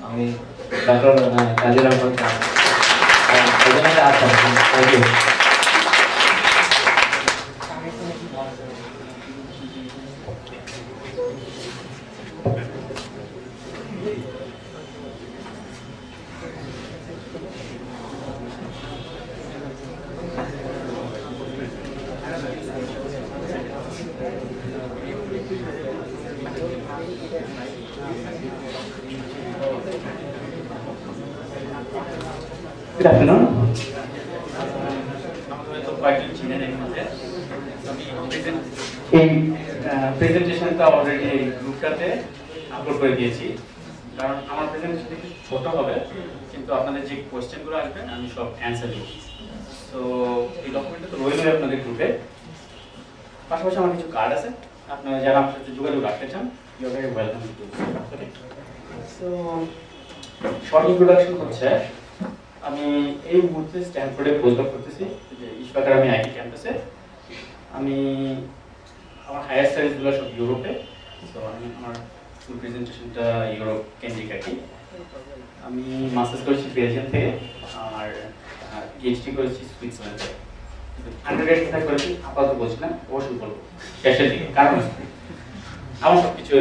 আমি ডক্টর কাজী রহমান খান এখানে আছেন। Thank you. Good afternoon. এই প্রেজেন্টেশনটা অলরেডি গ্রুপটাতে আপলোড করে দিয়েছি, কারণ আমার প্রেজেন্টেশন একটু ছোট হবে, কিন্তু আপনাদের যে কোয়েশ্চেনগুলো আসবে আমি সব অ্যান্সার দেব। তো এই ডকুমেন্টটা তো রইল আপনাদের গ্রুপে। পাশাপাশি আমার কিছু কার্ড আছে, আপনারা যারা আমার সাথে যোগাযোগ রাখতে চান you are very welcome to. Okay, so short introduction হচ্ছে, আমি এই মুহূর্তে স্ট্যানফোর্ডে পোস্টডক করতেছি, যে ইশফাক আমি একই ক্যাম্পাসে। আমি আমার হায়ার স্টাডিজগুলো সব ইউরোপে, সো আমি আমার ফুল প্রেজেন্টেশনটা ইউরোপ কেন্দ্রিক আর কি। আমি মাস্টার্স করেছি বেলজিয়াম থেকে, আর পিএইচডি করেছি সুইজারল্যান্ড থেকে। আন্ডারগ্রেড কোথায় করেছি আপাতত বলছি না, অবশ্যই বলবো শেষের দিকে, কারণ আমার সব কিছু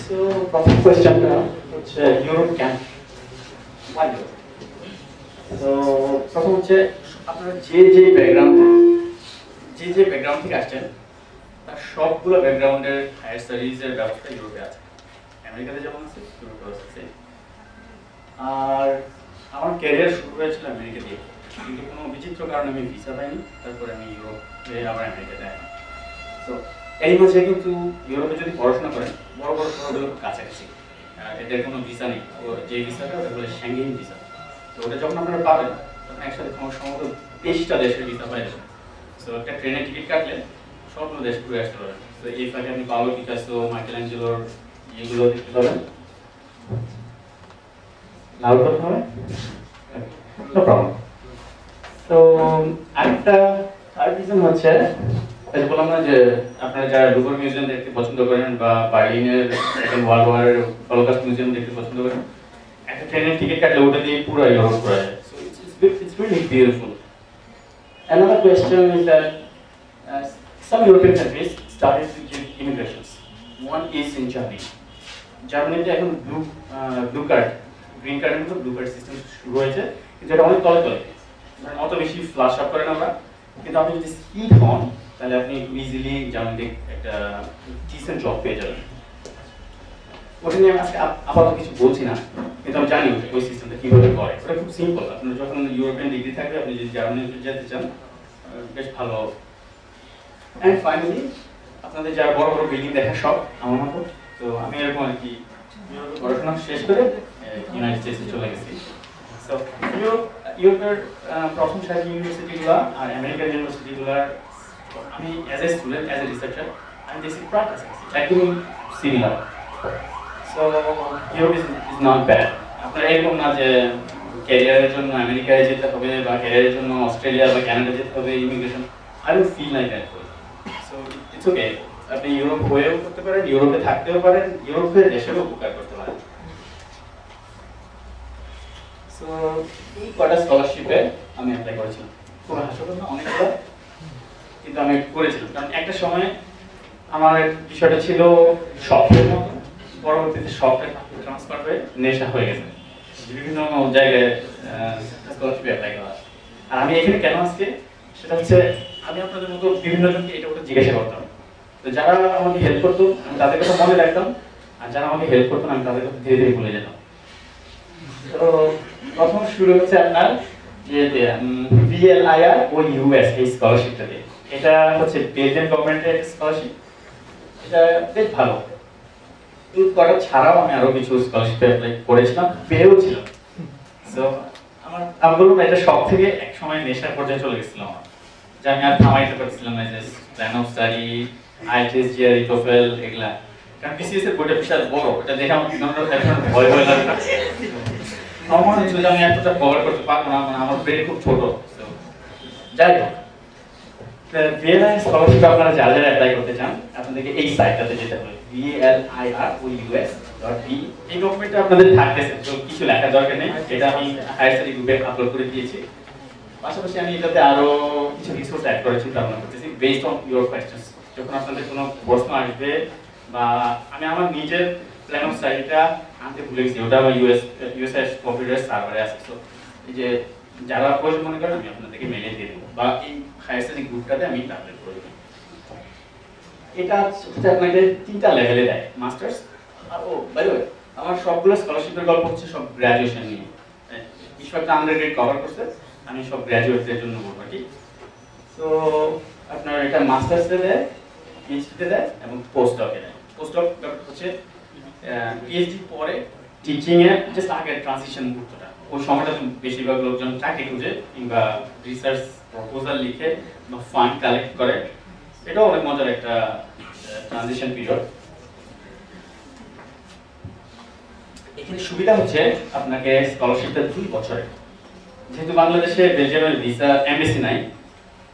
সো প্রথম কোয়েশ্চেনটা হচ্ছে ইউরোপ ক্যাম্প। তো প্রথম হচ্ছে, আপনারা যে ব্যাকগ্রাউন্ড থেকে আসছেন তার সবগুলো ব্যাকগ্রাউন্ডের হায়ার স্টাডিজের ব্যবস্থা ইউরোপে আছে। আমেরিকাতে যেমন আছে ইউরোপেও আছে। আর আমার ক্যারিয়ার শুরু হয়েছিল আমেরিকা দিয়ে, কিন্তু কোনো বিচিত্র কারণে আমি ভিসা পাইনি, তারপরে আমি ইউরোপে আবার আমেরিকাতে আসি। তো এই মাঝে কিন্তু ইউরোপে যদি পড়াশোনা করেন বড় বড় শহরগুলো খুব কাছাকাছি, এদের কোনো ভিসা নেই। যে ভিসাটা ওটা বলে শ্যাঙ্গেন ভিসা। তো ওটা যখন আপনারা পাবেন তখন একসাথে সম্ভবত 23টা দেশের ভিসা পাই যাবেন। তো একটা ট্রেনের টিকিট কাটলে সবগুলো দেশ ঘুরে আসতে পারেন। তো এই ফাঁকে আপনি পাবলো পিকাসো, মাইকেল অ্যাঞ্জেলোর এগুলো দেখতে পাবেন। লাউড করতে হবে, নো প্রবলেম। তো আরেকটা রিজন হচ্ছে, বললাম না যে আপনারা যারা লুভর মিউজিয়াম দেখতে পছন্দ করেন বা বার্লিনের সেকেন্ড ওয়ার্ল্ড ওয়ারের হলোকস্ট মিউজিয়াম দেখতে পছন্দ করেন, একটা ট্রেনের টিকিট কাটলে ওটা দিয়ে পুরো ইউরোপ ঘোরা যায়। So it's really beautiful. Another question is that some European countries started to give immigrations. One is in Germany. জার্মানিতে এখন ব্লু কার্ড, গ্রিন কার্ডের মতো ব্লু কার্ড সিস্টেম শুরু হয়েছে, কিন্তু এটা অনেক তলে তলে, অত বেশি ফ্লাশ আপ করেন আমরা। কিন্তু আপনি যদি স্কিড হন তাহলে আপনি ইজিলি জার্মানিতে একটা ডিসেন্ট জব পেয়ে যাবেন। ওটা নিয়ে আমি আজকে আপাতত কিছু বলছি না, কিন্তু আমি জানি ওই সিস্টেমটা কীভাবে করে। ওটা খুব সিম্পল। আপনার যখন ইউরোপিয়ান ডিগ্রি থাকবে, আপনি যদি জার্মানিতে যেতে চান বেশ ভালো। অ্যান্ড ফাইনালি আপনাদের যারা বড় বড় বিল্ডিং দেখা সব আমার মতো, তো আমি এরকম আর কি ইউরোপে পড়াশোনা শেষ করে ইউনাইটেড স্টেটসে চলে গেছি। সো ইউরোপের প্রথম সারি ইউনিভার্সিটিগুলো আর আমেরিকান ইউনিভার্সিটিগুলোর আমি as a student, as a researcher আমি দেখছি প্রায় কাছাকাছি, একদমই similar. So Europe is not bad. আপনার এরকম না যে ক্যারিয়ারের জন্য আমেরিকায় যেতে হবে বা ক্যারিয়ারের জন্য অস্ট্রেলিয়া বা কানাডা যেতে হবে immigration. I don't feel like that. So it's okay, আপনি ইউরোপ হয়েও করতে পারেন, ইউরোপে থাকতেও পারেন, ইউরোপের দেশেরও উপকার করতে পারেন। সো এই কটা স্কলারশিপে আমি অ্যাপ্লাই করেছিলাম। খুব হাস্যকর না, অনেকগুলো, কিন্তু আমি করেছিলাম কারণ একটা সময় আমার বিষয়টা ছিল শখের মতো, পরবর্তীতে শখটা ট্রান্সফার হয়ে নেশা হয়ে গেছে, বিভিন্ন জায়গায় স্কলারশিপে অ্যাপ্লাই করা। আর আমি এখানে কেন আজকে, সেটা হচ্ছে আমি আপনাদের মতো বিভিন্ন জনকে এটা ওটা জিজ্ঞাসা করতাম। তো যারা আমাকে হেল্প করতো আমি তাদের কথা মনে রাখতাম, আর যারা আমাকে হেল্প করতো না আমি তাদের কথা ধীরে ধীরে ভুলে যেতাম। তো প্রথম শুরু হচ্ছে আপনার যে VLIR ও US এই স্কলারশিপটা দিয়ে। এটা হচ্ছে বেলজিয়ান গভর্নমেন্টের স্কলারশিপ, এটা বেশ ভালো। কিন্তু কটা ছাড়াও আমি আরো কিছু স্কলারশিপে অ্যাপ্লাই করেছিলাম, পেয়েও ছিলাম। সো আমার বললাম এটা সব থেকে এক সময় নেশার পর্যায়ে চলে গেছিলাম আমার, যে আমি আর থামাইতে পারছিলাম না, যে plan of study, IELTS, GRE, TOEFL এগুলা। কারণ BCS এর বইটা বিশাল বড়, এটা দেখে আমার ভয় ভয় লাগে। আমার মনে হচ্ছিল যে আমি এতটা কভার করতে পারবো না, মানে আমার ব্রেন খুব ছোট। যাই হোক, VLI স্কলারশিপ আপনারা যারা যারা অ্যাপ্লাই করতে চান আপনাদেরকে এই সাইটটাতে যেতে হবে, BLIROUS.be এই ডকুমেন্টটা আপনাদের থাকতেছে, তো কিছু লেখার দরকার নেই, এটা আমি হায়ার স্টাডি গ্রুপে আপলোড করে দিয়েছি। পাশাপাশি আমি এটাতে আরো কিছু রিসোর্স অ্যাড করেছি, ধারণা করতেছি বেসড অন ইউর কোয়েশ্চেনস। যখন আপনাদের কোনো প্রশ্ন আসবে বা আমি আমার নিজের প্ল্যান অফ স্টাডিটা আনতে ভুলে গেছি, ওটা আমার ইউএসএস কম্পিউটার সার্ভারে আছে। তো এই যে যারা প্রয়োজন মনে করেন আমি আপনাদেরকে মেলে দিয়ে দেবো, বা এই হায়ার স্টাডি গ্রুপটাতে আমি আপলোড করে দেবো। এটা হচ্ছে আপনাকে 3টা লেভেলে দেয়, মাস্টার্স। আর ও বাই দ্য ওয়ে, আমার সবগুলো স্কলারশিপের গল্প হচ্ছে সব গ্র্যাজুয়েশন নিয়ে। কিছু একটা আন্ডারগ্রেড কভার করছে, আমি সব গ্র্যাজুয়েটদের জন্য বলবো কি। তো আপনার এটা মাস্টার্সে দেয়, পিএইচডিতে দেয় এবং পোস্ট ডকে দেয়। পোস্ট ডক হচ্ছে পিএইচডি পরে টিচিং এর জাস্ট আগে ট্রানজিশন মুহূর্তটা, ওই সময়টা বেশিরভাগ লোকজন চাকরি খুঁজে কিংবা রিসার্চ প্রপোজাল লিখে বা ফান্ড কালেক্ট করে। এটাও অনেক মজার একটা ট্রানজিশন পিরিয়ড। এখানে সুবিধা হচ্ছে আপনাকে স্কলারশিপটা 2 বছরের, যেহেতু বাংলাদেশে বেলজিয়ামের ভিসা এমবেসি নাই,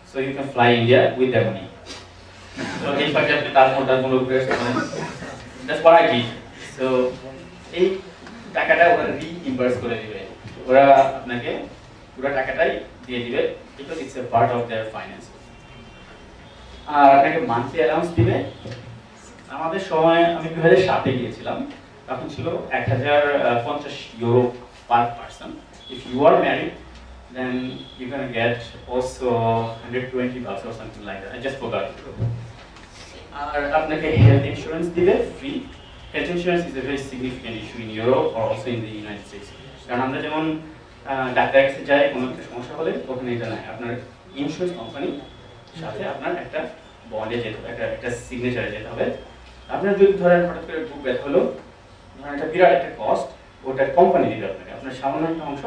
so you can fly India with that money. তো এই ফাঁকে আপনি তাজমহল ঘুরে আসতে পারেন। That's what I did. So এই টাকাটা ওরা রিইম্বার্স করে দিবে, ওরা আপনাকে পুরো টাকাটাই দিয়ে দিবে, because it's a part of their finance. আর আপনাকে মান্থলি অ্যালাউন্স দিবে। আমাদের সময় আমি 2007-এ গিয়েছিলাম, তখন ছিল 1050 euro per person. If you are married, then you're gonna get also $120 or something like that. I just forgot. আর আপনাকে হেলথ ইন্স্যুরেন্স দিবে free. Health insurance is a very significant issue in Europe are also in the United states. কারণ আমরা যেমন ডাক্তারের কাছে যাই কোনো একটা সমস্যা হলে, ওখানে এটা নাই, আপনার ইন্স্যুরেন্স কোম্পানির সাথে আপনার একটা বন্ডে যেতে হবে, একটা সিগনেচারে যেতে হবে। আপনার যদি ধরেন হঠাৎ করে বুক ব্যথা হলো, ধরেন একটা বিরাট একটা কস্ট, ওটা কোম্পানি দিবে আপনাকে, আপনার সামান্য একটা অংশ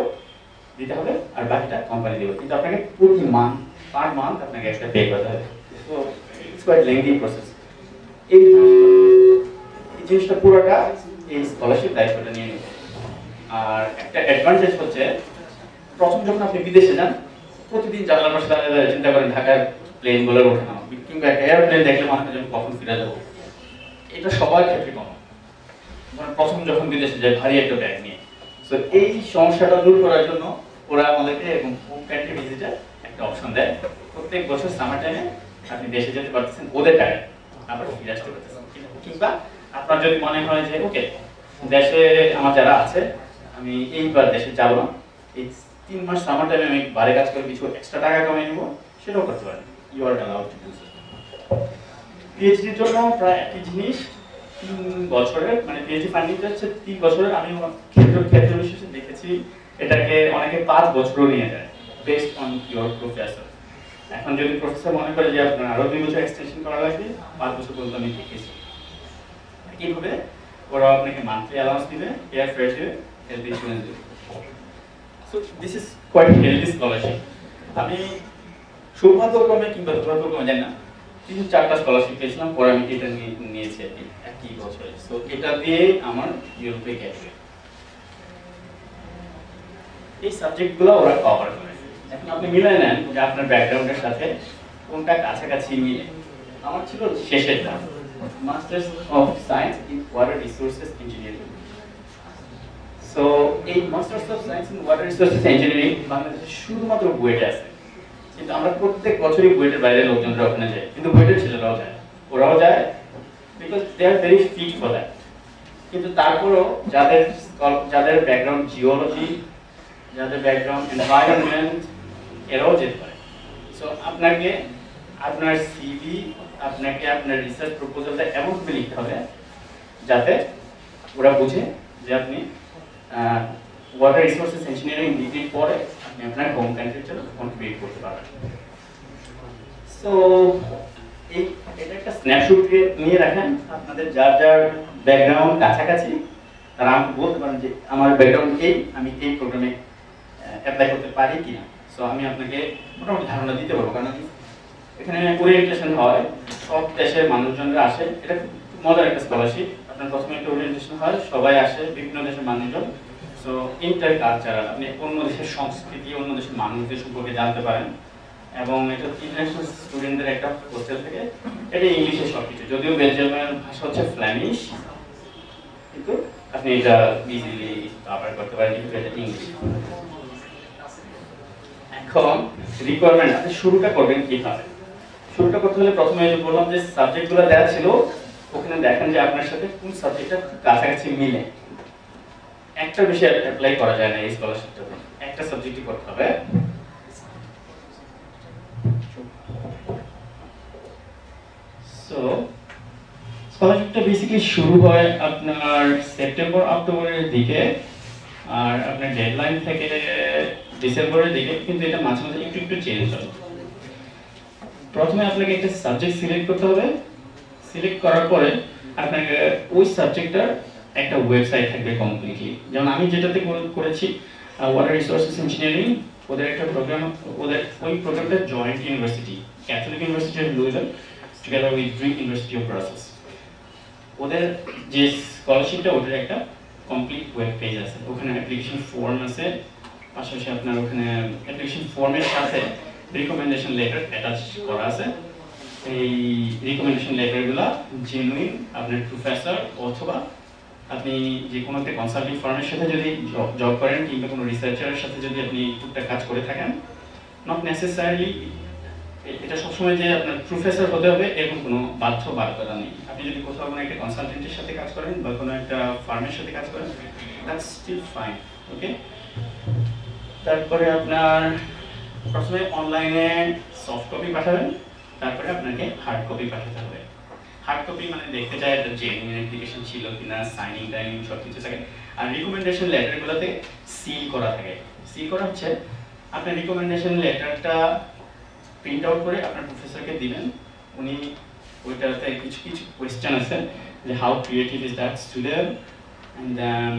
দিতে হবে আর বাকিটা কোম্পানি দেবে, কিন্তু আপনাকে প্রতি মান্থ পার মান্থ আপনাকে একটা পে করতে হবে। So it's quite lengthy process. এই জিনিসটা পুরোটা এই স্কলারশিপ দায়িত্বটা নিয়ে নেবে। আর একটা অ্যাডভান্টেজ হচ্ছে, প্রথম যখন আপনি বিদেশে যান, প্রতিদিন জানলার পাশে দাঁড়িয়ে চিন্তা করেন ঢাকার প্লেনগুলোর ওঠে না, কিংবা একটা এয়ারপ্লেন দেখলে মনে হয় কখন ফিরে যাবো। এটা সবার ক্ষেত্রে কমন, প্রথম যখন বিদেশে যায় ভারী একটা ব্যাগ নিয়ে। সো এই সমস্যাটা দূর করার জন্য ওরা আমাদেরকে এবং হোম কান্ট্রি ভিজিটে একটা অপশন দেয়। প্রত্যেক বছর সামার টাইমে আপনি দেশে যেতে পারতেছেন ওদের টাইমে, আবার ফিরে আসতে পারতেছেন। কিংবা আপনার যদি মনে হয় যে ওকে দেশে আমার যারা আছে আমি এইবার দেশে যাব না, এই 3 মাস সামার টাইমে আমি বাইরে কাজ করে কিছু এক্সট্রা টাকা কামিয়ে নেব, সেটাও করতে পারেন। You are allowed to do so. পিএইচডির জন্য প্রায় একই জিনিস, 3 বছরের, মানে পিএইচডি ফান্ডিংটা হচ্ছে 3 বছরের। আমি ক্ষেত্র বিশেষে দেখেছি এটাকে অনেকে 5 বছরও নিয়ে যায়, বেসড অন ইউর প্রফেসর। এখন যদি প্রফেসর মনে করে যে আপনার আরো 2 বছর এক্সটেনশন করা লাগবে, 5 বছর পর্যন্ত আমি দেখেছি। একইভাবে ওরা আপনাকে মান্থলি অ্যালাউন্স দিবে, এয়ার ফেয়ার দিবে, হেলথ ইন্স্যুরেন্স দিবে। So this is quite healthy scholarship. আমি সৌভাগ্যক্রমে কিংবা দুর্ভাগ্যক্রমে জানি না, 3-4টা স্কলারশিপ পেয়েছিলাম, পরে আমি এটা নিয়েছি একই বছরে। সো এটা দিয়ে আমার ইউরোপে গেছে। এই সাবজেক্টগুলো ওরা কভার করে। এখন আপনি মিলাই নেন যে আপনার ব্যাকগ্রাউন্ডের সাথে কোনটা কাছাকাছি মিলে। আমার ছিল শেষেরটা, masters of science in water resources engineering. So এই masters of science in water resources engineering বাংলাদেশে শুধুমাত্র বুয়েটে আছে, কিন্তু আমরা প্রত্যেক বছরই বুয়েটের বাইরে লোকজনরা ওখানে যায়, কিন্তু বুয়েটের ছেলেরাও যায়, ওরাও যায়, because they are very fit for that. কিন্তু তারপরেও যাদের ব্যাকগ্রাউন্ড জিওলজি, যাদের ব্যাকগ্রাউন্ড এনভায়রনমেন্ট, এরাও যেতে পারে। সো আপনাকে আপনার সিভি, আপনাকে আপনার রিসার্চ প্রপোজালটা এমনভাবে লিখতে হবে যাতে ওরা বুঝে যে আপনি ওয়াটার রিসোর্সেস ইঞ্জিনিয়ারিং ডিগ্রির পরে আপনি আপনার হোম কান্ট্রির জন্য কন্ট্রিবিউট করতে পারবেন। সো এটা একটা স্ন্যাপশট নিয়ে রাখেন। আপনাদের যার যার ব্যাকগ্রাউন্ড কাছাকাছি তারা আমাকে বলতে পারেন যে আমার ব্যাকগ্রাউন্ড এই, আমি এই প্রোগ্রামে অ্যাপ্লাই করতে পারি কিনা। সো আমি আপনাকে মোটামুটি ধারণা দিতে পারবো, কারণ এখানে ওরিয়েন্টেশন হয়, সব দেশের মানুষজনরা আসে। এটা খুব মজার একটা স্কলারশিপ। আপনার প্রথমে একটা ওরিয়েন্টেশন হয়, সবাই আসে, বিভিন্ন দেশের মানুষজন। সো ইন্টার কালচারাল, আপনি অন্য দেশের সংস্কৃতি, অন্য দেশের মানুষদের সম্পর্কে জানতে পারেন। এবং এটা ইন্টারন্যাশনাল স্টুডেন্টদের একটা হোস্টেল থেকে, এটা ইংলিশে সব কিছু, যদিও বেলজিয়ামের ভাষা হচ্ছে ফ্ল্যামিশ, কিন্তু আপনি এটা ইজিলি কভার করতে পারেন কিন্তু এটা ইংলিশ। এখন রিকোয়ারমেন্ট, আপনি শুরুটা করবেন কিভাবে? শুরুটা করতে হলে প্রথমে যে বললাম যে সাবজেক্টগুলো দেওয়া ছিল, ওখানে দেখেন যে আপনার সাথে কোন সাবজেক্টটা কাছাকাছি মিলে। একটা বিষয় অ্যাপ্লাই করা যায় না এই স্কলারশিপটাতে, একটা সাবজেক্টই করতে হবে। সো স্কলারশিপটা বেসিক্যালি শুরু হয় আপনার সেপ্টেম্বর অক্টোবরের দিকে, আর আপনার ডেডলাইন থেকে ডিসেম্বরের দিকে, কিন্তু এটা মাঝে মাঝে একটু একটু চেঞ্জ হয়। প্রথমে আপনাকে একটা সাবজেক্ট সিলেক্ট করতে হবে। সিলেক্ট করার পরে আপনাকে ওই সাবজেক্টটার একটা ওয়েবসাইট থাকবে কমপ্লিটলি। যেমন আমি যেটাতে করেছি ওয়াটার রিসোর্সেস ইঞ্জিনিয়ারিং, ওদের একটা প্রোগ্রাম, ওদের ওই প্রোগ্রামটা joint university, Catholic university of Leuven together with dream university of Brussels. ওদের যে স্কলারশিপটা, ওদের একটা কমপ্লিট ওয়েব পেজ আছে, ওখানে অ্যাপ্লিকেশন ফর্ম আছে, পাশাপাশি আপনার ওখানে অ্যাপ্লিকেশন ফর্মের সাথে রিকমেন্ডেশন লেটার অ্যাটাচ করা আছে। এই রিকমেন্ডেশন লেটারগুলো জেনুইন আপনার প্রফেসর অথবা আপনি যে কোনো একটা কনসাল্টিং ফার্মের সাথে যদি জব করেন কিংবা কোনো রিসার্চারের সাথে যদি আপনি টুকটাক কাজ করে থাকেন, নট নেসেসারিলি এটা সবসময় যে আপনার প্রফেসর হতে হবে এরকম কোনো বাধ্যবাধকতা নেই। আপনি যদি কোথাও কোনো একটা কনসালটেন্টের সাথে কাজ করেন বা কোনো একটা ফার্মের সাথে কাজ করেন, দ্যাটস স্টিল ফাইন। ওকে, তারপরে আপনার প্রথমে অনলাইনে সফট কপি পাঠাবেন, তারপরে আপনাকে হার্ড কপি পাঠাতে হবে। হার্ড কপি মানে দেখতে চাই একটা জেনুইন অ্যাপ্লিকেশন ছিল কিনা, সাইনিং টাইনিং সব কিছু থাকে। আর রিকমেন্ডেশন লেটারগুলোতে সিল করা থাকে। সিল করা হচ্ছে আপনার রিকমেন্ডেশন লেটারটা প্রিন্ট আউট করে আপনার প্রফেসরকে দিবেন, উনি ওইটাতে কিছু কিছু কোয়েশ্চেন আছে যে how creative is that student, and then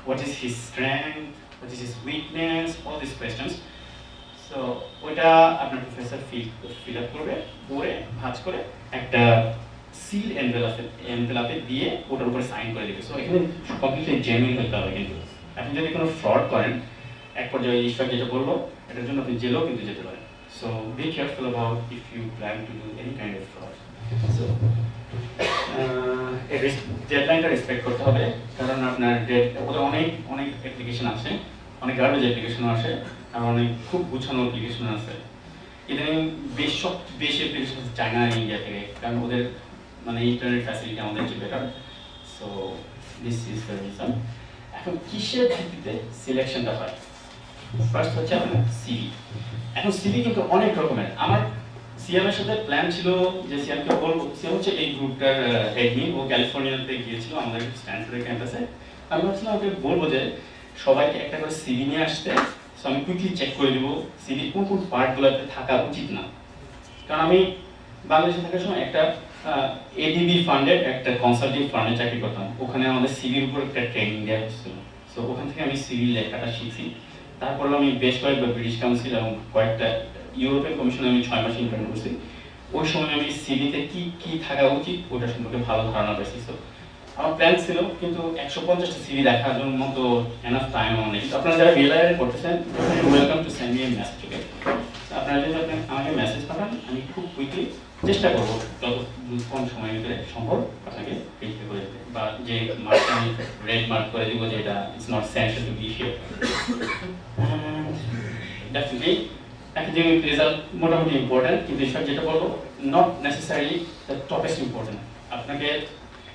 what is his strength, what is his weakness, all this questions. So ওইটা আপনার প্রফেসর ফিল আপ করবে, করে ভাঁজ করে একটা সিল এনভেলপে দিয়ে ওটার উপরে সাইন করে দেবে। সো এখানে কমপ্লিটলি জেনুইন হতে হবে, কিন্তু আপনি যদি কোনো ফ্রড করেন এক পর্যায়ে ঈশ্বর যেটা বলবো এটার জন্য আপনি জেলেও কিন্তু যেতে পারেন। So be careful about if you plan to do any kind of fraud. So ডেডলাইনটা রেসপেক্ট করতে হবে, কারণ আপনার ওদের অনেক অনেক অ্যাপ্লিকেশন আছে, অনেক গার্বেজ অ্যাপ্লিকেশনও আসে, আর অনেক খুব গুছানো অ্যাপ্লিকেশন আছে। ইদানিং বেশি অ্যাপ্লিকেশন আছে চায়না আর ইন্ডিয়া থেকে, কারণ ওদের মানে ইন্টারনেট ফ্যাসিলিটি আমাদের চেয়ে better. So this is the reason. এখন কিসের ভিত্তিতে সিলেকশনটা হয়? ফার্স্ট হচ্ছে আপনার সিভি। এখন সিভি কিন্তু অনেক রকমের। আমার সিএমের সাথে প্ল্যান ছিল যে সিএমকে বলবো, সিএম হচ্ছে এই গ্রুপটার অ্যাডমিন, ও ক্যালিফোর্নিয়াতে গিয়েছিল আমাদের স্ট্যানফোর্ডের ক্যাম্পাসে। আমি ভাবছিলাম ওকে বলবো যে সবাইকে একটা করে সিভি নিয়ে আসতে, সো আমি কুইকলি চেক করে দেবো সিভি কোন কোন পার্টগুলোতে থাকা উচিত না। কারণ আমি বাংলাদেশে থাকার সময় একটা এডিবি ফান্ডের একটা কনসাল্টিং ফার্মে চাকরি করতাম, ওখানে আমাদের সিভির উপর একটা ট্রেনিং দেওয়া হচ্ছিল। সো ওখান থেকে আমি সিভি লেখাটা শিখছি। তারপরে আমি বেশ কয়েকবার ব্রিটিশ কাউন্সিল এবং কয়েকটা ইউরোপিয়ান কমিশনে আমি 6 মাস ইন্টার্ন করছি। ওই সময় আমি সিভিতে কি কি থাকা উচিত ওটা সম্পর্কে ভালো ধারণা পেয়েছি। সো আমার প্ল্যান ছিল, কিন্তু 150টা সিভি দেখার জন্য মতো এনাফ টাইম আমার নেই। আপনারা যারা রিয়েলাইজ করতেছেন, welcome to send me a message. Okay, আপনারা যদি আপনি আমাকে মেসেজ পাঠান, আমি খুব কুইকলি চেষ্টা করবো যত কম সময়ের ভিতরে সম্ভব আপনাকে রিপ্লাই করে দিতে, বা যে মার্কটা আমি রেড মার্ক করে দিব যে এটা it's not sensitive two B here. Definitely academic result মোটামুটি ইম্পর্টেন্ট, কিন্তু ঈশ্বর যেটা বলবো not necessarily the toppest important. আপনাকে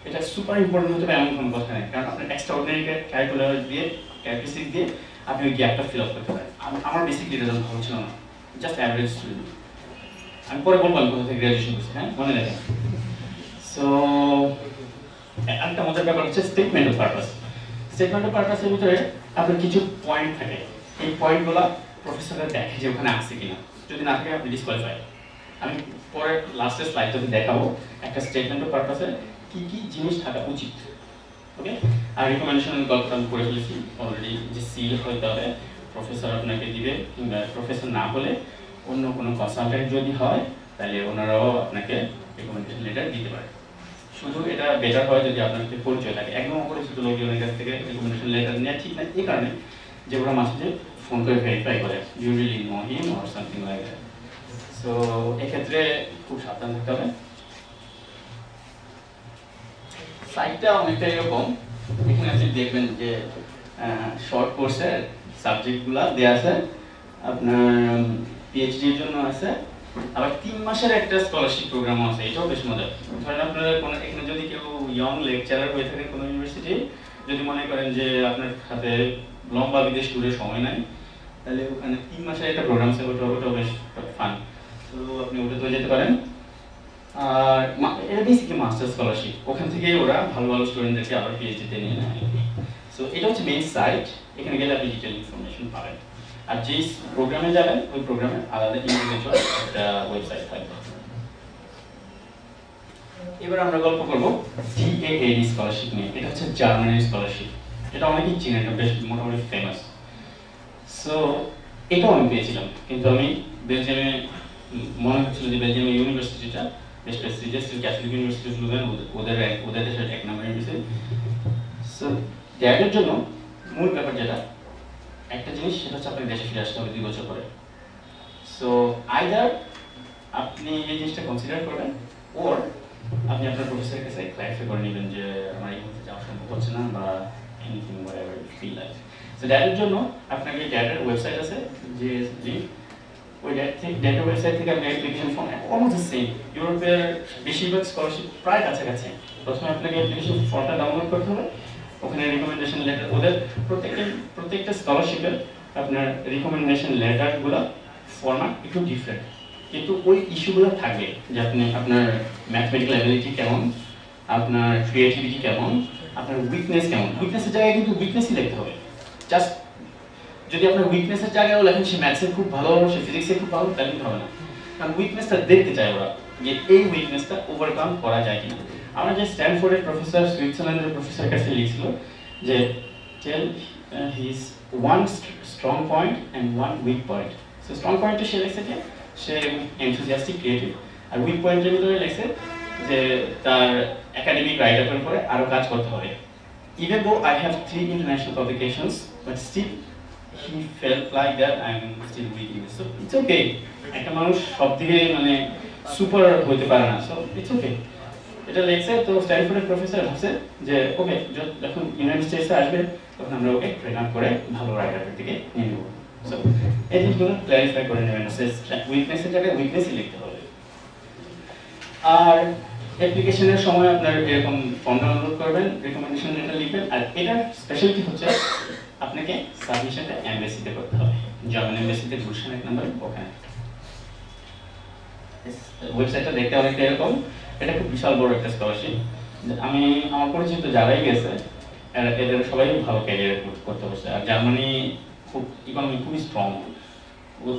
এটা সুপার ইম্পর্টেন্ট হতে হবে এমন কোনো কথা নেই, কারণ আপনার এক্সট্রা অর্ডিনারি ক্যারিকুলার দিয়ে ক্যারেক্টারিস্টিক দিয়ে আপনি ওই গ্যাপটা ফিল আপ করতে পারেন। আমার বেসিকলি রেজাল্ট ভালো ছিল না, জাস্ট অ্যাভারেজ স্টুডেন্ট। আমি পরে বলবো আমি কোথা থেকে গ্র্যাজুয়েশন করছি, হ্যাঁ মনে রাখেন। সো একটা মজার ব্যাপার হচ্ছে statement of purpose. Statement of পারপাসের ভিতরে আপনার কিছু পয়েন্ট থাকে, এই পয়েন্টগুলো প্রফেসররা দেখে যে ওখানে আসছে কিনা, যদি না থাকে আপনি ডিসকোয়ালিফাই। আমি পরে লাস্টের স্লাইডটাতে দেখাবো একটা স্টেটমেন্ট অফ পারপাসে কি কি জিনিস থাকা উচিত। ওকে, আর রিকমেন্ডেশনের গল্পটা আমি করে ফেলেছি অলরেডি, যে সিল হইতে হবে, প্রফেসর আপনাকে দিবে, কিংবা প্রফেসর না হলে অন্য কোনো কনসালটেন্ট যদি হয় তাহলে ওনারাও আপনাকে রিকমেন্ডেশন লেটার দিতে পারে। শুধু এটা বেটার হয় যদি আপনার সাথে পরিচয় থাকে। একদম অপরিচিত লোকজনের কাছ থেকে রিকমেন্ডেশন লেটার নেওয়া ঠিক না, এই কারণে যে ওরা মাঝে ফোন করে ভেরিফাই করে you really know him or something like that. So এক্ষেত্রে খুব সাবধান থাকতে হবে। সাইটটা অনেকটা এরকম, এখানে আপনি দেখবেন যে শর্ট কোর্সের সাবজেক্টগুলো দেওয়া আছে, আপনার পিএইচডির জন্য আছে, আবার 3 মাসের একটা স্কলারশিপ প্রোগ্রামও আছে, এটাও বেশ মজার। ধরেন আপনারা কোনো এখানে যদি কেউ ইয়ং লেকচারার হয়ে থাকেন কোনো ইউনিভার্সিটি, যদি মনে করেন যে আপনার হাতে লম্বা বিদেশ ট্যুরে সময় নাই, তাহলে ওখানে 3 মাসের একটা প্রোগ্রাম আছে, ওটাও বেশ ফান, তো আপনি ওটাতেও যেতে পারেন। আর এটা বেসিক্যালি মাস্টার স্কলারশিপ, ওখান থেকে ওরা ভালো ভালো স্টুডেন্টদেরকে আবার পিএইচডিতে নিয়ে নেয়। সো এটা হচ্ছে মেইন সাইট, এখানে গেলে আপনি ডিটেল ইনফরমেশন পাবেন। আর যেই প্রোগ্রামে যাবেন ওই প্রোগ্রামে আলাদা ইন্ডিভিজুয়াল একটা ওয়েবসাইট থাকবে। এবার আমরা গল্প করব ডিএএডি স্কলারশিপ নিয়ে। এটা হচ্ছে জার্মানির স্কলারশিপ, এটা অনেকেই চিনেন, এটা বেশ মোটামুটি ফেমাস। সো এটাও আমি পেয়েছিলাম, কিন্তু আমি বেলজিয়ামে মনে হচ্ছিল যে বেলজিয়ামের ইউনিভার্সিটিটা বেশ প্রেস্টিজিয়াস, ক্যাথলিক ইউনিভার্সিটি ওদের দেশের 1 নম্বর ইউনিভার্সিটি। সো ড্যাডের জন্য মূল ব্যাপার যেটা, একটা জিনিস সেটা হচ্ছে আপনাকে দেশে ফিরে আসতে হবে 2 বছর পরে। সো আইদার আপনি এই জিনিসটা কনসিডার করবেন, ওর আপনি আপনার প্রফেসরের কাছে ক্লারিফাই করে নেবেন যে আমার এই মুহূর্তে যাওয়া সম্ভব হচ্ছে না, বা anything whatever you feel like. So ড্যাডের জন্য আপনাকে ড্যাডের ওয়েবসাইট আছে, যে ওই ড্যাডের ওয়েবসাইট থেকে আপনি অ্যাপ্লিকেশন ফর্ম অলমোস্ট সেম, ইউরোপের বেশিরভাগ স্কলারশিপ প্রায় কাছাকাছি। প্রথমে আপনাকে অ্যাপ্লিকেশন ফর্মটা ডাউনলোড করতে হবে, ওখানে রিকমেন্ডেশন লেটার, ওদের প্রত্যেকটা স্কলারশিপের আপনার রিকমেন্ডেশন লেটারগুলো ফরম্যাট একটু ডিফারেন্ট, কিন্তু ওই ইস্যুগুলো থাকবে যে আপনি আপনার ম্যাথমেটিক্যাল অ্যাবিলিটি কেমন, আপনার ক্রিয়েটিভিটি কেমন, আপনার উইকনেস কেমন। উইকনেসের জায়গায় কিন্তু উইকনেসই লিখতে হবে। জাস্ট যদি আপনার উইকনেসের জায়গায়ও লেখেন সে ম্যাথসে খুব ভালো, সে ফিজিক্সে খুব ভালো, তাহলে কিন্তু হবে না, কারণ উইকনেসটা দেখতে চায় ওরা যে এই উইকনেসটা ওভারকাম করা যায় কিনা। আমরা যে স্ট্যানফোর্ডের প্রফেসর, সুইজারল্যান্ডের প্রফেসর কাছে লিখছিল যে tell his 1 strong point and 1 weak point. So strong পয়েন্টে সে লিখছে যে সে এনথুজিয়াস্টিক, ক্রিয়েটিভ, আর উইক পয়েন্টের ভিতরে লিখছে যে তার একাডেমিক রাইটারের উপরে আরো কাজ করতে হবে। Even though I have 3 international publications, but still he felt like that I'm still weak in this. So it's okay. একটা মানুষ সব দিকে মানে সুপার হতে পারে না, সো ইটস ওকে। এটা লেখছে তো স্ট্যানফোর্ডের প্রফেসর ভাবছে যে ওকে, যখন ইউনাইটেড স্টেটসে আসবে তখন আমরা ওকে ট্রেন আপ করে ভালো রাইটারের দিকে নিয়ে নেব। সো এই জিনিসগুলো ক্ল্যারিফাই করে নেবেন, উইকনেসের জায়গায় উইকনেসই লিখতে হবে। আর অ্যাপ্লিকেশনের সময় আপনার এরকম ফর্ম ডাউনলোড করবেন, রিকমেন্ডেশন লেটার লিখবেন, আর এটার স্পেশালিটি হচ্ছে আপনাকে সাবমিশনটা এমবেসিতে করতে হবে, জার্মান এমবেসিতে গুলশান 1 নম্বর ওখানে। ওয়েবসাইটটা দেখতে অনেকটা এরকম, এটা খুব বিশাল বড় একটা স্কলারশিপ। আমি আমার পরিচিত যারাই গেছে এদের সবাই ভালো ক্যারিয়ার করতে পারছে। আর জার্মানি খুব ইকোনমি খুবই স্ট্রং,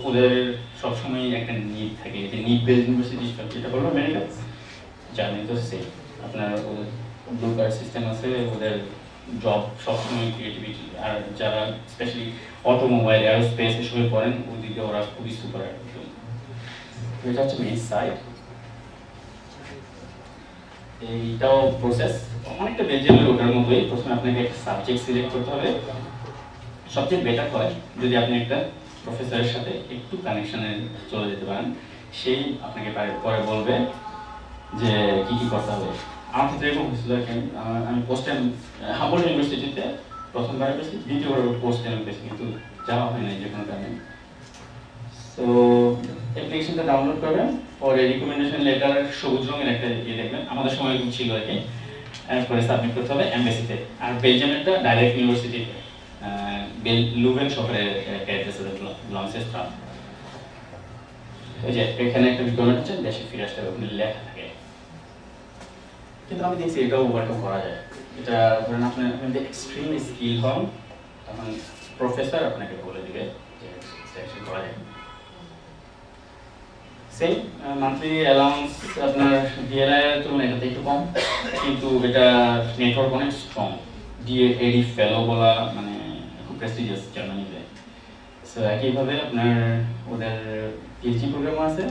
ওদের সবসময় একটা নিড থাকে, যে নিড বেসড ইউনিভার্সিটি যেটা বলবো আমেরিকা, জার্মানি তো সেম। আপনার ওদের ব্লু কার্ড সিস্টেম আছে, ওদের জব সবসময় ক্রিয়েটিভিটি, আর যারা স্পেশালি অটোমোবাইল, এরোস্পেস এসবে পড়েন ওদিকে ওরা খুবই সুপার। এটা হচ্ছে মেইন সাইট, এইটাও প্রসেস অনেকটা বেলজিয়ামের ওটার মতোই। প্রথমে আপনাকে একটা সাবজেক্ট সিলেক্ট করতে হবে। সবচেয়ে বেটার হয় যদি আপনি একটা প্রফেসরের সাথে একটু কানেকশনে চলে যেতে পারেন, সেই আপনাকে পরে বলবে যে কি কি করতে হবে। আমার ক্ষেত্রে এরকম হয়েছিল, আমি পোস্ট টাইম হাম্বল ইউনিভার্সিটিতে প্রথমবার পেয়েছি, দ্বিতীয়বার পোস্ট টাইম পেয়েছি, কিন্তু যাওয়া হয় নাই যে কোনো কারণে। সো অ্যাপ্লিকেশনটা ডাউনলোড করবেন, পরে রিকমেন্ডেশন লেটার সবুজ রঙের একটা ইয়ে দেখবেন, আমাদের সময় ছিল আর কি, এরপরে সাবমিট করতে হবে এমবেসিতে। আর বেলজিয়ামেরটা ডাইরেক্ট ইউনিভার্সিটিতে লুভেন শহরের একটা অ্যাড্রেস আছে, লংসেস্ট্রাম। এই যে এখানে একটা রিকোয়ারমেন্ট হচ্ছে দেশে ফিরে আসতে হবে, ওখানে লেখা থাকে। কিন্তু আমি দেখছি এটাও ওভারকাম করা যায়। এটা ধরেন আপনি যদি এক্সট্রিমলি স্কিল হন, তখন প্রফেসর আপনাকে বলে দিবে যে সিলেকশন করা যায়। সেম মান্থলি অ্যালাউন্স আপনার ডিএলআই এর তুলনায় এটাতে একটু কম, কিন্তু এটা নেটওয়ার্ক অনেক স্ট্রং। ডিএডি ফেলো বলা মানে খুব প্রেস্টিজিয়াস জার্মানিতে। সো একইভাবে আপনার ওদের পিএইচডি প্রোগ্রাম আছে,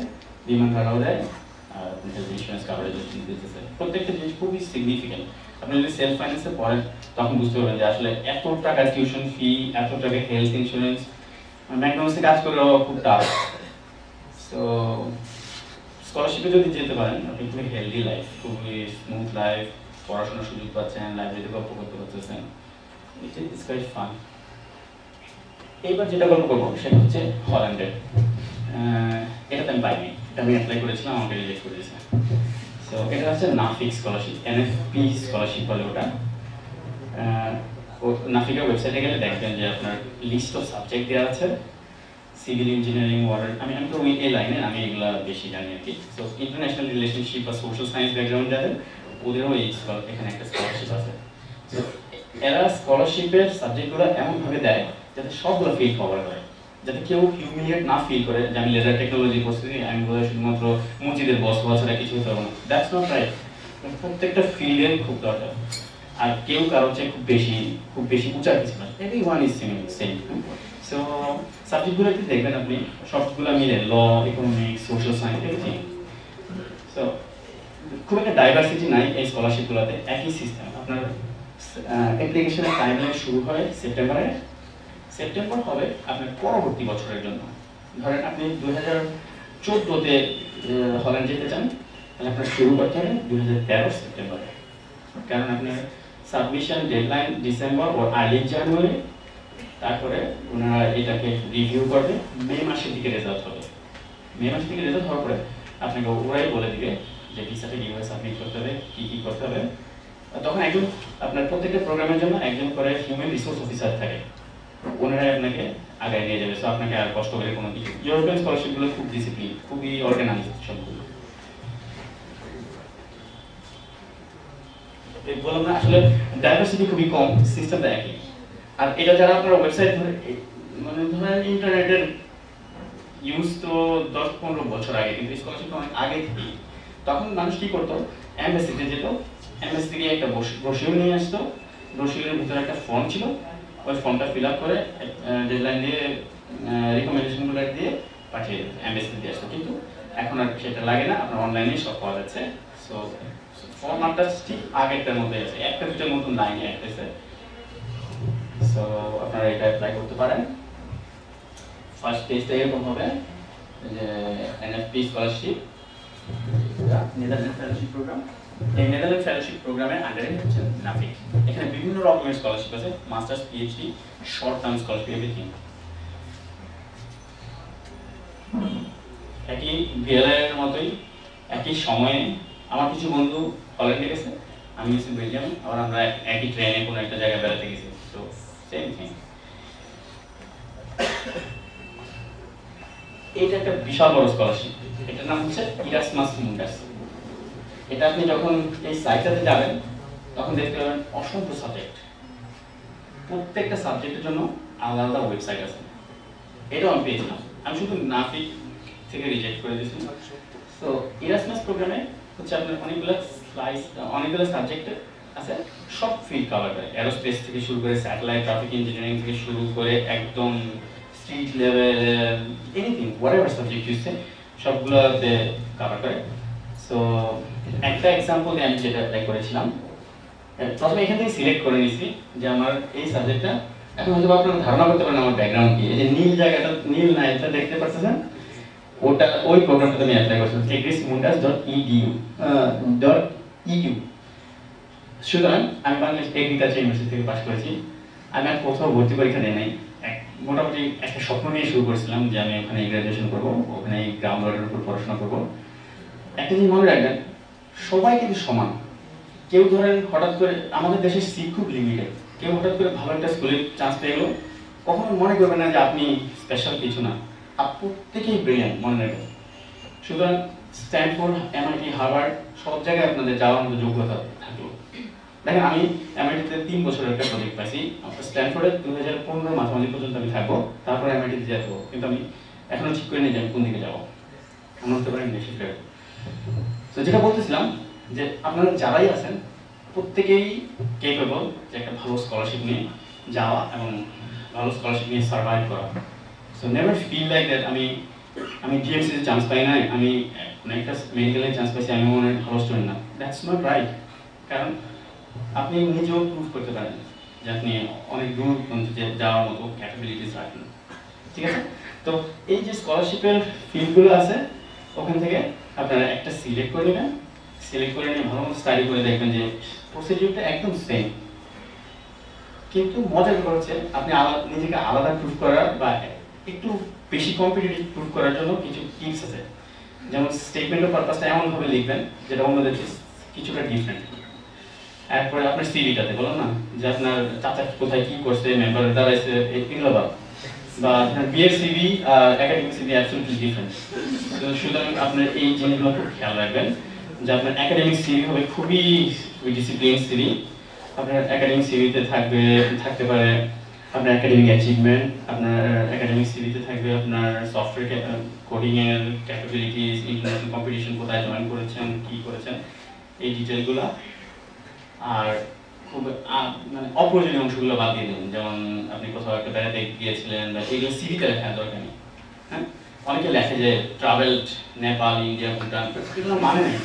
বিমান ভাড়াও দেয়, আর হেলথ ইন্স্যুরেন্স কাভারেজ দিতেছে। প্রত্যেকটা জিনিস খুবই সিগনিফিকেন্ট। আপনি যদি সেলফ ফাইন্যান্সে পড়েন তখন বুঝতে পারবেন যে আসলে এত টাকা টিউশন ফি, এত টাকা হেলথ ইন্স্যুরেন্স, ম্যাকডোনাল্ডসে কাজ করেও খুব টাফ। সো সো স্কলারশিপে যদি যেতে পারেন আপনি খুবই হেলদি লাইফ, খুবই স্মুথ লাইফ, পড়াশোনার সুযোগ পাচ্ছেন, লাইব্রেরিতে গল্প করতে পারতেছেন, ইটস কোয়াইট ফান। এইবার যেটা গল্প করবো সেটা হচ্ছে হল্যান্ডের। এটাতে আমি পাইনি, এটা আমি অ্যাপ্লাই করেছিলাম, আমাকে রিজেক্ট করে দিয়েছে। সো এটা হচ্ছে নাফিক স্কলারশিপ, এনএফপি স্কলারশিপ বলে ওটা। নাফিকের ওয়েবসাইটে গেলে দেখবেন যে আপনার লিস্ট অফ সাবজেক্ট দেওয়া আছে, সিভিল ইঞ্জিনিয়ারিং, ওয়াটার, আমি তো এই লাইনে আমি এগুলো বেশি জানি আর কি। সো ইন্টারন্যাশনাল রিলেশনশিপ বা সোশ্যাল সায়েন্স ব্যাকগ্রাউন্ড যাদের, ওদেরও এই এখানে একটা স্কলারশিপ আছে। সো এরা স্কলারশিপের সাবজেক্টগুলো এমনভাবে দেয় যাতে সবগুলো ফিল্ড কভার করে, যাতে কেউ হিউমিলিয়েট না ফিল করে যে আমি লেজার টেকনোলজি করছি, আমি বোধহয় শুধুমাত্র মসজিদের বস ছাড়া কিছু হতে পারবো না। দ্যাটস নট রাইট, প্রত্যেকটা ফিল্ডের খুব দরকার। আর কেউ কারো চেয়ে খুব বেশি উঁচা কিছু না, এভরিওয়ান ইজ সেম। সো সাবজেক্টগুলোতে দেখবেন আপনি সবগুলো মিলে, law, economics, social science, everything. So খুব একটা ডাইভার্সিটি নাই এই স্কলারশিপগুলোতে, একই সিস্টেম। আপনার অ্যাপ্লিকেশনের টাইমলাইন শুরু হয় সেপ্টেম্বরে, সেপ্টেম্বর হবে আপনার পরবর্তী বছরের জন্য। ধরেন আপনি 2014-তে হল্যান্ড যেতে চান, তাহলে আপনার শুরু করতে হবে 2013 সেপ্টেম্বরে, কারণ আপনার সাবমিশন ডেডলাইন ডিসেম্বর ও আর্লি জানুয়ারি। তারপরে ওনারা এটাকে রিভিউ করবে, মে মাসের দিকে রেজাল্ট হবে। মে মাসের দিকে রেজাল্ট হওয়ার পরে আপনাকে ওরাই বলে দিবে যে ভিসাটা কীভাবে সাবমিট করতে হবে, কী করতে হবে। তখন একজন আপনার প্রত্যেকটা প্রোগ্রামের জন্য একজন করে হিউম্যান রিসোর্স অফিসার থাকে, ওনারাই আপনাকে আগায় নিয়ে যাবে। সো আপনাকে আর কষ্ট করে কোনো কিছু, ইউরোপিয়ান স্কলারশিপগুলো খুব ডিসিপ্লিন, খুবই অর্গানাইজ সবগুলো। বললাম না আসলে ডাইভার্সিটি খুবই কম, সিস্টেমটা একই। আর এটা যারা আপনার ওয়েবসাইট ধরে, মানে ধরেন ইন্টারনেটের ইউজ তো 10-15 বছর আগে, কিন্তু স্কলারশিপ অনেক আগে থেকেই। তখন মানুষ কি করতো, এমবাসিতে যেত, এমবাসি থেকে একটা ব্রোশিওর নিয়ে আসতো, ব্রোশিওরের ভিতরে একটা ফর্ম ছিল, ওই ফর্মটা ফিল আপ করে ডেডলাইন দিয়ে রিকমেন্ডেশনগুলো দিয়ে পাঠিয়ে দিত, এমবাসিতে দিয়ে আসতো। কিন্তু এখন আর সেটা লাগে না, আপনার অনলাইনে সব পাওয়া যাচ্ছে। সো ফর্মাটটা ঠিক আগেরটার মধ্যে আছে, একটা দুটোর মতন লাইনে আসতেছে। সো আপনারা এটা অ্যাপ্লাই করতে পারেন। ফার্স্ট পেজটা এরকম হবে যে NFP scholarship, Netherland fellowship programme. এই নেদারল্যান্ড ফেলোশিপ প্রোগ্রামের আন্ডারে হচ্ছে নাফিক। এখানে বিভিন্ন রকমের স্কলারশিপ আছে, masters, PhD, short term scholarship, everything. একই ভিএলআইয়ের মতোই একই সময়ে আমার কিছু বন্ধু হল্যান্ডে গেছে, আমি গেছি বেলজিয়ামে, আবার আমরা একই ট্রেনে কোনো একটা জায়গায় বেড়াতে গেছি। তো সেম থিং। এটা একটা বিশাল বড় স্কলারশিপ, এটার নাম হচ্ছে ইরাসমাস মুন্ডাস। এটা আপনি যখন এই সাইটটাতে যাবেন তখন দেখতে পাবেন অসংখ্য সাবজেক্ট, প্রত্যেকটা সাবজেক্টের জন্য আলাদা আলাদা ওয়েবসাইট আছে। এটাও আমি পেয়েছিলাম, আমি শুধু নাফিক থেকে রিজেক্ট করে দিয়েছিলাম। সো ইরাসমাস প্রোগ্রামে হচ্ছে আপনার অনেকগুলো সাবজেক্ট আছে, সব ফিল্ড কভার করে, এরোস্পেস থেকে শুরু করে স্যাটেলাইট, ট্রাফিক ইঞ্জিনিয়ারিং থেকে শুরু করে একদম street level, anything whatever subject use সবগুলোতে কভার করে। সো একটা এক্সাম্পল দিয়ে আমি যেটা অ্যাপ্লাই করেছিলাম, প্রথমে এখান থেকে সিলেক্ট করে নিয়েছি যে আমার এই সাবজেক্টটা, এখন হয়তো আপনারা ধারণা করতে পারেন আমার ব্যাকগ্রাউন্ড কি। এই যে নীল জায়গাটা, নীল না এটা দেখতে পাচ্ছেন, ওটা ওই প্রোগ্রামটাতে আমি অ্যাপ্লাই করেছিলাম, egrismundas.edu। সুতরাং আমি বাংলাদেশ এগ্রিকালচার ইউনিভার্সিটি থেকে পাস করেছি। আমি আর কোথাও ভর্তি পরীক্ষা দেই নাই, মোটামুটি একটা স্বপ্ন নিয়ে শুরু করেছিলাম যে আমি ওখানে গ্রাজুয়েশন করবো, ওখানে গ্রাউন্ড ওয়াটারের উপর পড়াশোনা করবো। একটা জিনিস মনে রাখবেন, সবাই কিন্তু সমান। কেউ ধরেন হঠাৎ করে, আমাদের দেশের সিট খুব লিমিটেড, কেউ হঠাৎ করে ভালো একটা স্কুলের চান্স পেয়ে গেল, কখনো মনে করবেন না যে আপনি স্পেশাল কিছু না, প্রত্যেকেই ব্রিলিয়ান্ট, মনে রাখবেন। সুতরাং স্ট্যানফোর্ড, এমআইটি, হার্ভার্ড সব জায়গায় আপনাদের যাওয়ার মতো যোগ্যতা থাকলো। দেখেন আমি এমআইটিতে 3 বছরের একটা প্রজেক্ট পাইছি, স্ট্যানফোর্ডে 2015 মাঝামাঝি পর্যন্ত আমি থাকবো, তারপরে এমআইটিতে যেতে হবে। কিন্তু আমি এখনো ঠিক করে নিই যে আমি কোন দিকে যাবো, এমন হতে পারে বেশি ফেরত। তো যেটা বলতেছিলাম যে আপনারা যারাই আছেন প্রত্যেকেই কেপেবল যে একটা ভালো স্কলারশিপ নিয়ে যাওয়া এবং ভালো স্কলারশিপ নিয়ে সার্ভাইভ করা। So never feel like that আমি ডিএমসিতে চান্স পাই নাই, আমি একটা মেডিকেলে চান্স পাইছি, আমি মনে হয় ভালো স্টুডেন্ট না। That's not right. কারণ আপনি নিজেও প্রুভ করতে পারেন যে আপনি অনেক দূর যাওয়ার মতো ক্যাপাবিলিটিস রাখেন, ঠিক আছে? তো এই যে স্কলারশিপের ফিল্ডগুলো আছে ওখান থেকে আপনারা একটা সিলেক্ট করে নেবেন, সিলেক্ট করে নিয়ে ভালো মতো স্টাডি করে দেখবেন যে প্রসিডিউরটা একদম সেম, কিন্তু মজার ব্যাপার হচ্ছে আপনি নিজেকে আলাদা প্রুভ করার বা একটু বেশি কম্পিটিটিভ প্রুভ করার জন্য কিছু টিপস আছে। যেমন স্টেটমেন্ট অফ পারপাসটা এমনভাবে লিখবেন যেটা অন্যদের কিছুটা ডিফারেন্ট। এরপরে আপনার সিভিটাতে বলুন না যে আপনার চাচা কোথায় কি করছে, মেম্বার দাঁড়াইছে, এগুলো বা আপনার বিএর সিভি আর একাডেমিক সিভি অ্যাবসলিউটলি ডিফারেন্ট। তো সুতরাং আপনার এই জিনিসগুলো খুব খেয়াল রাখবেন যে আপনার একাডেমিক সিভি হবে খুবই ডিসিপ্লিন সিভি। আপনার একাডেমিক সিভিতে থাকতে পারে আপনার একাডেমিক অ্যাচিভমেন্ট, আপনার একাডেমিক সিভিতে থাকবে আপনার সফটওয়্যার কোডিং এর ক্যাপাবিলিটিস, ইন্টারন্যাশনাল কম্পিটিশন কোথায় জয়েন করেছেন, কি করেছেন, এই ডিটেলগুলো। আর খুব মানে অপ্রয়োজনীয় অংশগুলো বাদ দিয়ে দিন, যেমন আপনি কোথাও একটা বেড়াতে গিয়েছিলেন বা এগুলো সিভিতে লেখার দরকার নেই। হ্যাঁ, অনেকে লেখে যে ট্রাভেলড নেপাল, ইন্ডিয়া, ভুটান, এগুলো মানে নেই।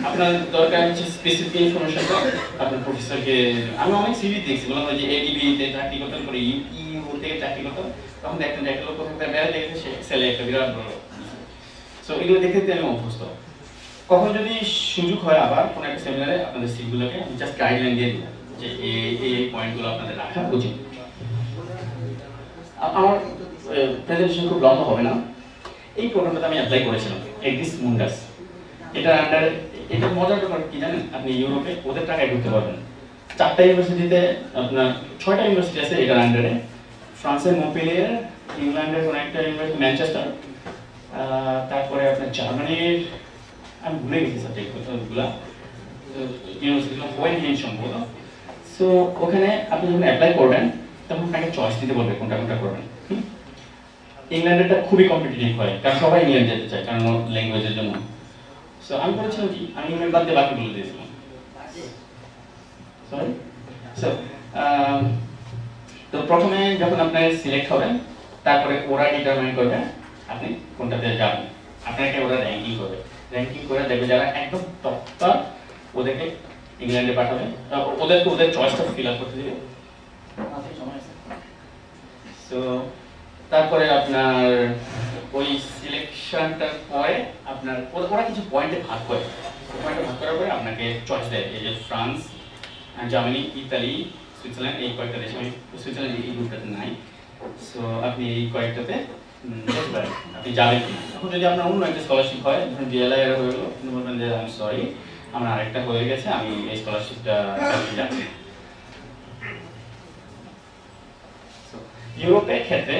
আপনার দরকার হচ্ছে স্পেসিফিক ইনফরমেশনটা আপনার প্রফেসরকে। আমি অনেক সিভি দেখছি, বললাম যে এডিবিতে চাকরি করতেন, করে ইউ থেকে চাকরি করতেন, তখন দেখতেন যে একটা লোক কোথাও বেড়াতে গেছে, সে এক্সেলে একটা বিরাট বড়। সো এগুলো দেখে আমি অভ্যস্ত। কখন যদি সুযোগ হয় আবার কোনো একটা সেমিনারে আপনাদের সিটগুলোকে জাস্ট গাইডলাইন দিয়ে দিবেন যে এই পয়েন্টগুলো আপনাদের রাখা উচিত। আমার প্রেজেন্টেশন খুব লম্বা হবে না। এই প্রোগ্রামটাতে আমি অ্যাপ্লাই করেছিলাম, এডিস মুন্ডাস। এটা আন্ডার, এটা মজার ব্যাপার কি জানেন, আপনি ইউরোপে ওদের টাকায় ঢুকতে পারবেন। 4টা ইউনিভার্সিটিতে আপনার 6টা ইউনিভার্সিটি আছে এটার আন্ডারে। ফ্রান্সের মন্পেলিয়ার, ইংল্যান্ডের কোনো একটা ইউনিভার্সিটি ম্যানচেস্টার, তারপরে আপনার জার্মানির, আমি ভুলে গেছি সাবজেক্টগুলো, ইউনিভার্সিটিগুলো হোয়েনহেইম সম্ভবত। সো ওখানে আপনি যখন অ্যাপ্লাই করবেন তখন আপনাকে চয়েস দিতে বলবে কোনটা কোনটা করবেন। ইংল্যান্ডেরটা খুবই কম্পিটিটিভ হয়, কারণ সবাই ইংল্যান্ড যেতে চায় কারণ ল্যাঙ্গুয়েজের জন্য। সো আমি বলেছিলাম কি, আমি ইংল্যান্ড বাদ দিয়ে বাকিগুলো দিয়েছিলাম। সরি। সো তো প্রথমে যখন আপনার সিলেক্ট হবেন তারপরে ওরা ডিটারমাইন করবে আপনি কোনটাতে যাবেন। আপনাকে ওরা র্যাঙ্কিং করবে, র্যাঙ্কিং করে দেখবে যারা একদম টপটা ওদেরকে ইংল্যান্ডে পাঠাবে, ওদেরকে ওদের চয়েসটা ফিল আপ করতে দেবে। সো তারপরে আপনার ওই সিলেকশনটার পরে আপনার ওরা কিছু পয়েন্টে ভাগ করে, পয়েন্টে ভাগ করার পরে আপনাকে চয়েস দেয়, এই যে ফ্রান্স, জার্মানি, ইতালি, সুইজারল্যান্ড, এই কয়েকটা দেশে। আমি সুইজারল্যান্ড এই গ্রুপটাতে নাই। সো আপনি এই কয়েকটাতে আপনি যাবেন কি। এখন যদি আপনার অন্য একটা স্কলারশিপ হয়, ধরুন ডিএলআই এর হয়ে গেলো, আপনি বলবেন যে আমি সরি আমার আরেকটা হয়ে গেছে, আমি এই স্কলারশিপটা যাচ্ছি। ইউরোপের ক্ষেত্রে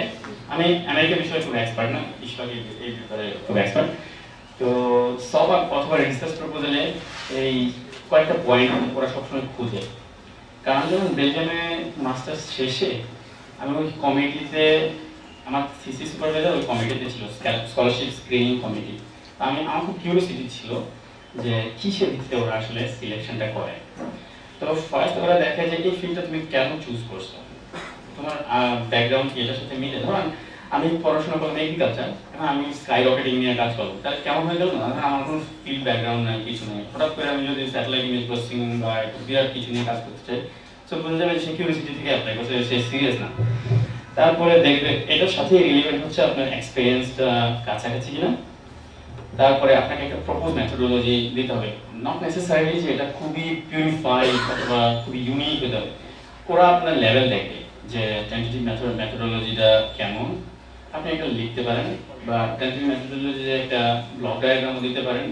আমি আমেরিকার বিষয়ে খুব এক্সপার্ট না, ঈশ্বরের এই ব্যাপারে খুব এক্সপার্ট। তো সব অথবা রিসার্চ প্রপোজালে এই কয়েকটা পয়েন্ট ওরা সবসময় খুঁজে। কারণ যখন বেলজিয়ামে মাস্টার্স শেষে আমি ওই কমিটিতে, আমার থিসিস সুপারভাইজার ওই কমিটিতে ছিল, স্কলারশিপ স্ক্রিনিং কমিটি। আমার খুব কিউরিওসিটি ছিল যে কিসের ভিত্তিতে ওরা আসলে সিলেকশনটা করে। তো ফার্স্ট ওরা দেখে যে এই ফিল্ডটা তুমি কেন চুজ করছো, তোমার ব্যাকগ্রাউন্ড কি এটার সাথে মিলে। ধরুন আমি পড়াশোনা করলাম এগ্রিকালচার, এখন আমি স্কাই রকেটিং নিয়ে কাজ করবো, তাহলে কেমন হয়ে গেল না, আমার কোনো ফিল্ড ব্যাকগ্রাউন্ড নাই, কিছু নেই। হঠাৎ করে আমি যদি স্যাটেলাইট ইমেজ প্রসেসিং বা বিরাট কিছু নিয়ে কাজ করতে চাই, সো বোঝা যাবে সে কিউরিওসিটি থেকে অ্যাপ্লাই করছে, সে সিরিয়াস না। তারপরে দেখবে এটার সাথে রিলেভেন্ট হচ্ছে আপনার এক্সপিরিয়েন্সটা কাছাকাছি কিনা। তারপরে আপনাকে একটা প্রপোজ মেথোডোলজি দিতে হবে, নট নেসেসারি যে এটা খুবই পিউরিফাইড অথবা খুবই ইউনিক হতে হবে। ওরা আপনার লেভেল দেখবে যে টেন্টেটিভ মেথোডোলজিটা কেমন, আপনি এটা লিখতে পারেন বা টেন্টেটিভ মেথোডোলজি একটা ব্লক ডায়াগ্রামও দিতে পারেন।